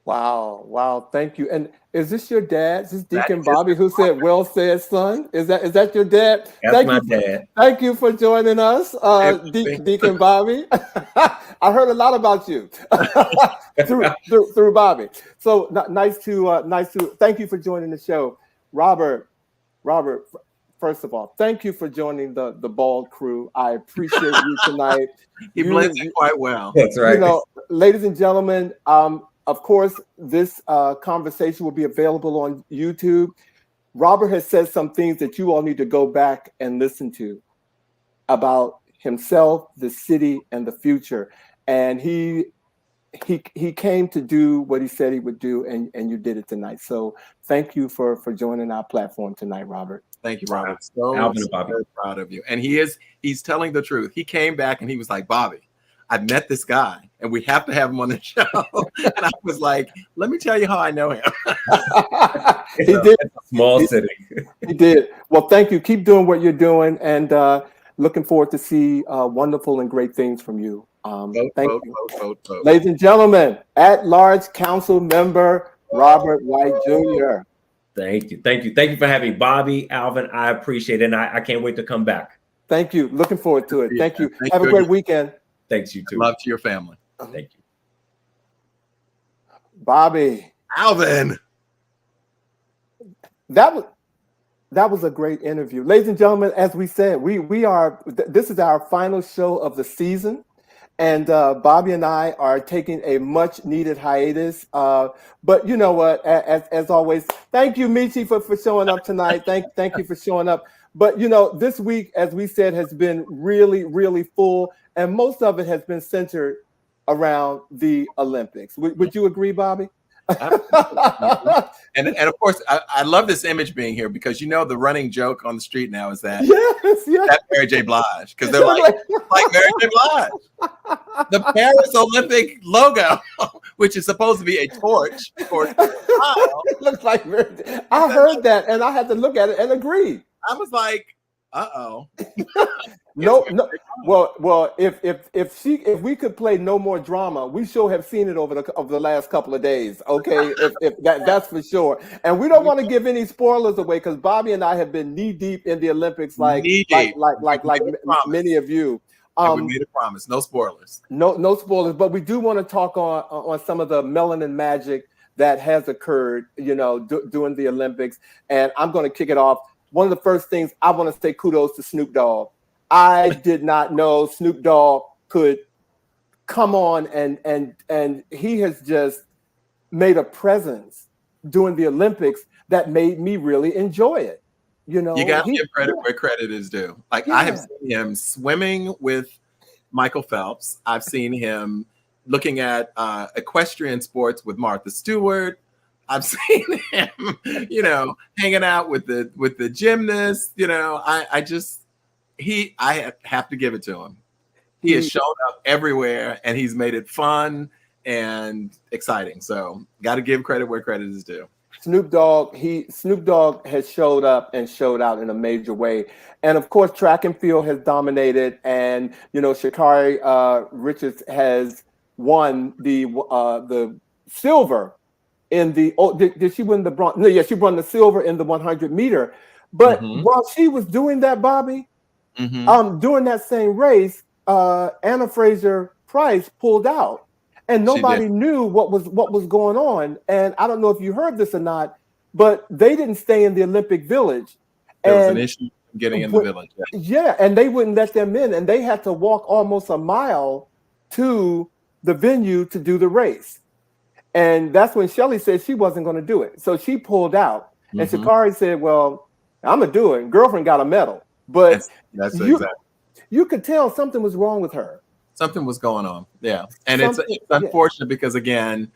Wow. Thank you. And is this your dad? Is this Deacon Bobby who said, "Well said, son"? Is that your dad? That's my dad. Thank you for joining us, Deacon Bobby. I heard a lot about you through Bobby. So nice to thank you for joining the show. Robert, first of all, thank you for joining the Bald Crew. I appreciate you tonight. He blends it quite well. That's right. You know, ladies and gentlemen, of course, this conversation will be available on YouTube. Robert has said some things that you all need to go back and listen to about himself, the city, and the future. And he came to do what he said he would do, and you did it tonight. So thank you for joining our platform tonight, Robert. Thank you, Robert. So very proud of you. And he's telling the truth. He came back and he was like, "Bobby, I met this guy and we have to have him on the show." And I was like, "Let me tell you how I know him." He did. It's a small city. He did. Well, thank you. Keep doing what you're doing, and looking forward to see wonderful and great things from you. Thank you. Ladies and gentlemen, At-Large Councilmember Robert White Jr. Thank you for having Bobby, Alvin. I appreciate it, and I can't wait to come back. Thank you. Looking forward to it. Thank you. Have a great weekend. Thanks, you too. Love to your family. Thank you. Bobby. Alvin. That was a great interview. Ladies and gentlemen, as we said, this is our final show of the season. And Bobby and I are taking a much needed hiatus. But you know what, as always, thank you, Michi, for showing up tonight. Thank you for showing up. But you know, this week, as we said, has been really, really full. And most of it has been centered around the Olympics. Would you agree, Bobby? And of course, I love this image being here, because you know the running joke on the street now is that that's Mary J. Blige, because they're like Mary J. Blige. The Paris Olympic logo which is supposed to be a torch for a smile. It looks like I heard that, and I had to look at it and agree. I was like, uh-oh. No. Well, if we could play no more drama, we sure have seen it over the last couple of days. Okay, if that's for sure. And we don't want to give any spoilers away because Bobby and I have been knee deep in the Olympics, like many of you. We made a promise, no spoilers. No spoilers, but we do want to talk on some of the melanin magic that has occurred, during the Olympics. And I'm going to kick it off. One of the first things I want to say kudos to Snoop Dogg. I did not know Snoop Dogg could come on and he has just made a presence during the Olympics that made me really enjoy it. You got to give credit where credit is due. Like I have seen him swimming with Michael Phelps. I've seen him looking at equestrian sports with Martha Stewart. I've seen him, hanging out with the gymnasts. I have to give it to him. He has shown up everywhere, and he's made it fun and exciting. So, got to give credit where credit is due. Snoop Dogg has showed up and showed out in a major way, and of course, track and field has dominated. And Sha'Carri Richards has won the silver. Did she win the bronze? No, yeah, she won the silver in the 100 meter. But while she was doing that, Bobby, during that same race, Anna Fraser-Price pulled out, and nobody knew what was going on. And I don't know if you heard this or not, but they didn't stay in the Olympic Village. There was an issue getting in the village. Yeah, and they wouldn't let them in, and they had to walk almost a mile to the venue to do the race. And that's when Shelley said she wasn't going to do it. So she pulled out. And Sha'Carri said, well, I'm going to do it. And girlfriend got a medal. But you could tell something was wrong with her. Something was going on. Yeah. And it's unfortunate because, again,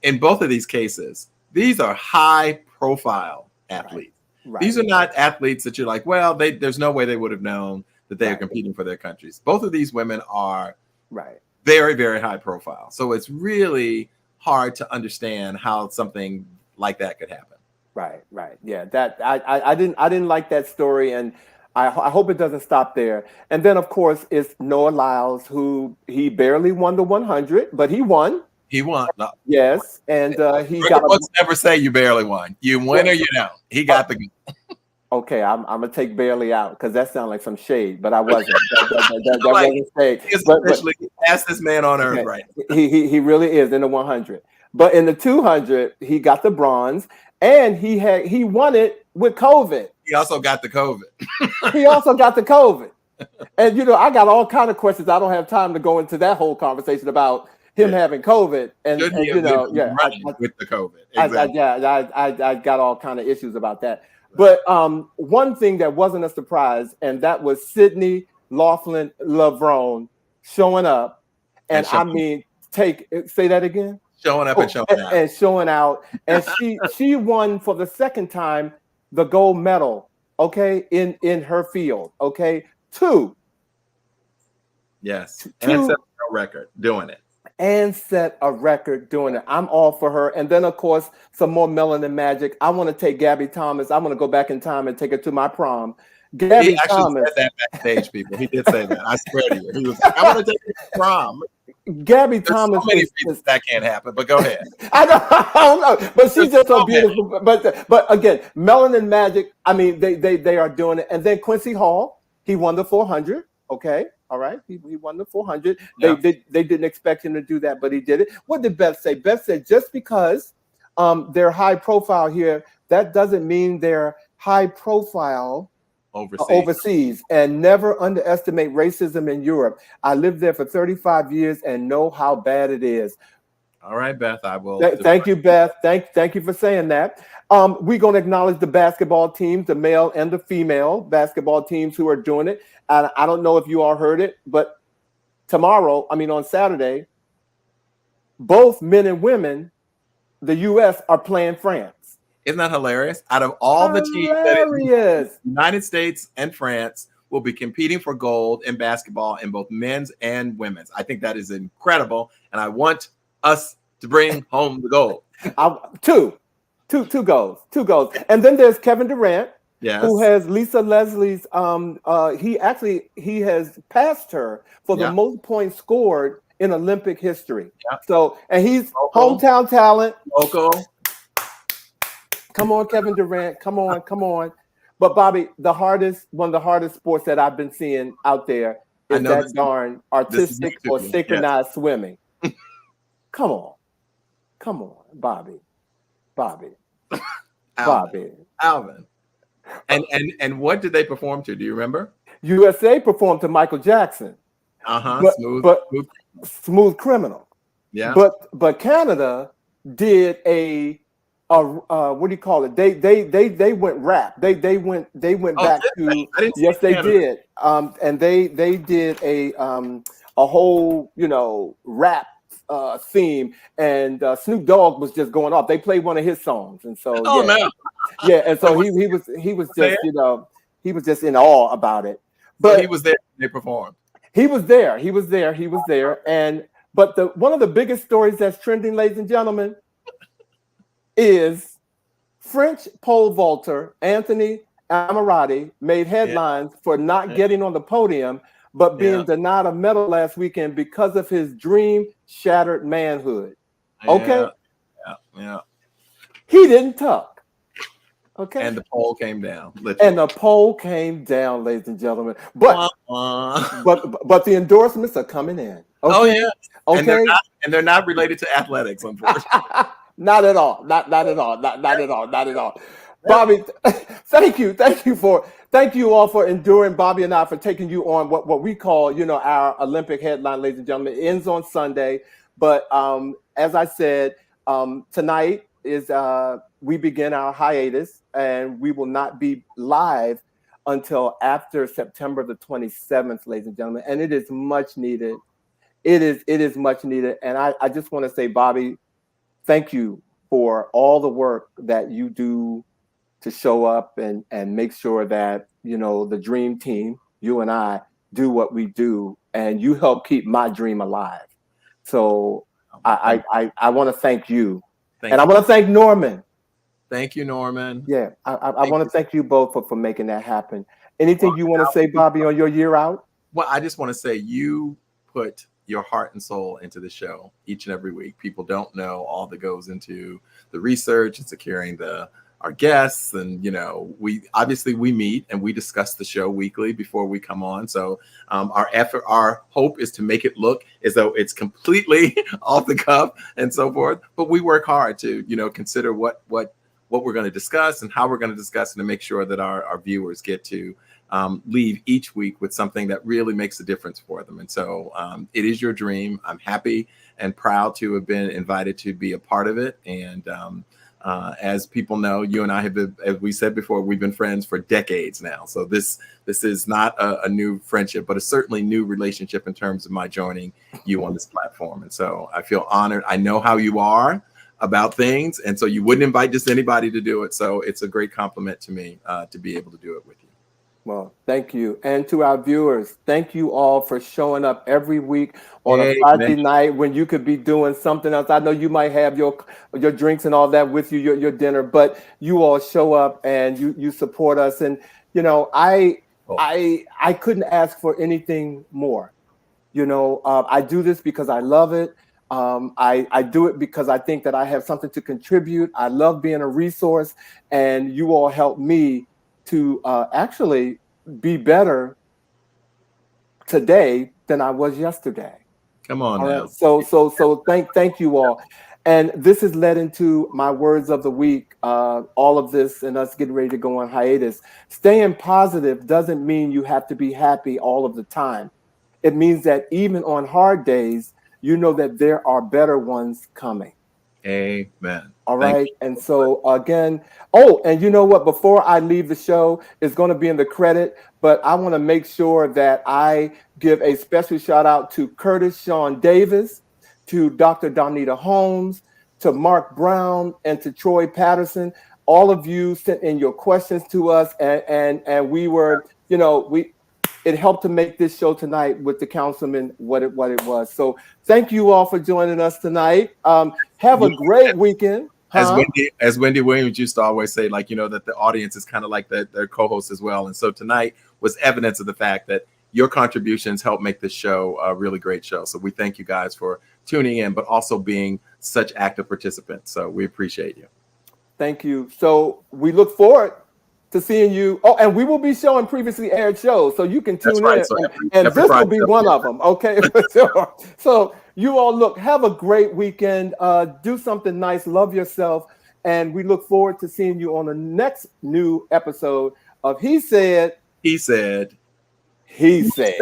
in both of these cases, these are high profile athletes. Right. These are not athletes that you're like, well, there's no way they would have known that they are competing for their countries. Both of these women are very, very high profile. So it's really hard to understand how something like that could happen. Right. Yeah, that I didn't like that story, and I hope it doesn't stop there. And then, of course, it's Noah Lyles, who he barely won the 100, but he won. He won. No. Yes, and he got. Let's never say you barely won. You win or you don't. He got the. Okay, I'm gonna take barely out because that sounds like some shade, but I wasn't. that wasn't shade. Especially the fastest man on earth, right? He really is in the 100. But in the 200, he got the bronze, and he won it with COVID. He also got the COVID. And I got all kind of questions. I don't have time to go into that whole conversation about him having COVID, and with the COVID. Exactly. I got all kind of issues about that. But one thing that wasn't a surprise, and that was Sydney Laughlin Lavrone showing up, and I mean, say that again. Showing up and showing out, and she won for the second time the gold medal. Okay, in her field. Okay, 2. Yes, and set a record doing it. I'm all for her. And then, of course, some more melanin magic. I want to take Gabby Thomas. I want to go back in time and take her to my prom. Gabby Thomas said that backstage, people. He did say that. I swear to you. He was like, I want to take her to prom. Gabby Thomas. So many reasons that can't happen, but go ahead. I don't know, but she's just so beautiful. But again, melanin magic. I mean, they are doing it. And then Quincy Hall, he won the 400. Okay, all right, he won the 400. Yeah. They didn't expect him to do that, but he did it. What did Beth say? Beth said just because they're high profile here, that doesn't mean they're high profile overseas, and never underestimate racism in Europe. I lived there for 35 years and know how bad it is. All right, Beth, I will. Thank you, Beth. Thank you for saying that. We're going to acknowledge the basketball teams, the male and the female basketball teams who are doing it. And I don't know if you all heard it, but on Saturday, both men and women, the U.S. are playing France. Isn't that hilarious? Out of all the teams that United States and France will be competing for gold in basketball in both men's and women's. I think that is incredible. And I want us to bring home the gold. Two goals. And then there's Kevin Durant, Yes. who has Lisa Leslie's. He has passed her for the most points scored in Olympic history. Yeah. So, and he's Local. hometown talent. Local. Come on, Kevin Durant. Come on. But Bobby, one of the hardest sports that I've been seeing out there is that darn artistic or synchronized swimming. Come on, Bobby. Alvin. And what did they perform to? Do you remember? USA performed to Michael Jackson. Smooth Criminal. Yeah. But Canada did a what do you call it? They went rap. They went back to yes they did. And they did a whole rap theme, and Snoop Dogg was just going off. They played one of his songs, and so and so he was just he was just in awe about it. But so he was there. They performed. He was there. And but one of the biggest stories that's trending, ladies and gentlemen, is French pole vaulter Anthony Ammirati made headlines for not getting on the podium, but being denied a medal last weekend because of his dream-shattered manhood. Okay? Yeah. He didn't tuck. Okay? And the pole came down. Literally. And the pole came down, ladies and gentlemen. But but the endorsements are coming in. Okay? Oh, yeah. Okay. And they're not related to athletics, unfortunately. Not at all. Not at all. Bobby, thank you all for enduring Bobby and I for taking you on what we call, our Olympic headline, ladies and gentlemen. It ends on Sunday. But as I said, tonight is we begin our hiatus, and we will not be live until after September the 27th, ladies and gentlemen. And it is much needed. It is much needed. And I just want to say, Bobby, thank you for all the work that you do to show up and make sure that, the dream team, you and I, do what we do, and you help keep my dream alive. So I want to thank you. I want to thank Norman. Thank you, Norman. Yeah, I want to thank you both for making that happen. Anything you want to say, Bobby, on your year out? Well, I just want to say you put your heart and soul into the show each and every week. People don't know all that goes into the research and securing our guests, and we meet and we discuss the show weekly before we come on. So our hope is to make it look as though it's completely off the cuff and so forth. But we work hard to consider what we're going to discuss and how we're going to discuss, and to make sure that our viewers get to leave each week with something that really makes a difference for them. And so it is your dream. I'm happy and proud to have been invited to be a part of it. And as people know, you and I have been, as we said before, we've been friends for decades now. So this is not a new friendship, but a certainly new relationship in terms of my joining you on this platform. And so I feel honored. I know how you are about things, and so you wouldn't invite just anybody to do it. So it's a great compliment to me to be able to do it with you. Well, thank you. And to our viewers, thank you all for showing up every week on a Friday night when you could be doing something else. I know you might have your drinks and all that with you, your dinner, but you all show up and you support us. And, I couldn't ask for anything more. I do this because I love it. I do it because I think that I have something to contribute. I love being a resource, and you all help me to actually be better today than I was yesterday. Come on now. So thank you all. And this has led into my words of the week. All of this and us getting ready to go on hiatus. Staying positive doesn't mean you have to be happy all of the time. It means that even on hard days, you know that there are better ones coming. Amen. All right. And so again, and you know what? Before I leave the show, it's going to be in the credit, but I want to make sure that I give a special shout out to Curtis Sean Davis, to Dr. Donita Holmes, to Mark Brown, and to Troy Patterson. All of you sent in your questions to us, and we were, it helped to make this show tonight with the councilman what it was. So thank you all for joining us tonight. Have a great weekend. As Wendy Williams used to always say, like, that the audience is kind of like their co-host as well. And so tonight was evidence of the fact that your contributions help make this show a really great show. So we thank you guys for tuning in, but also being such active participants. So we appreciate you. Thank you. So we look forward to seeing you. Oh, and we will be showing previously aired shows, so you can tune in. So and this will be one of them. Okay, for sure. So you all have a great weekend. Do something nice. Love yourself. And we look forward to seeing you on the next new episode of He Said. He Said. He Said.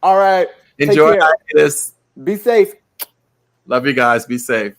All right. Enjoy this. Be safe. Love you guys. Be safe.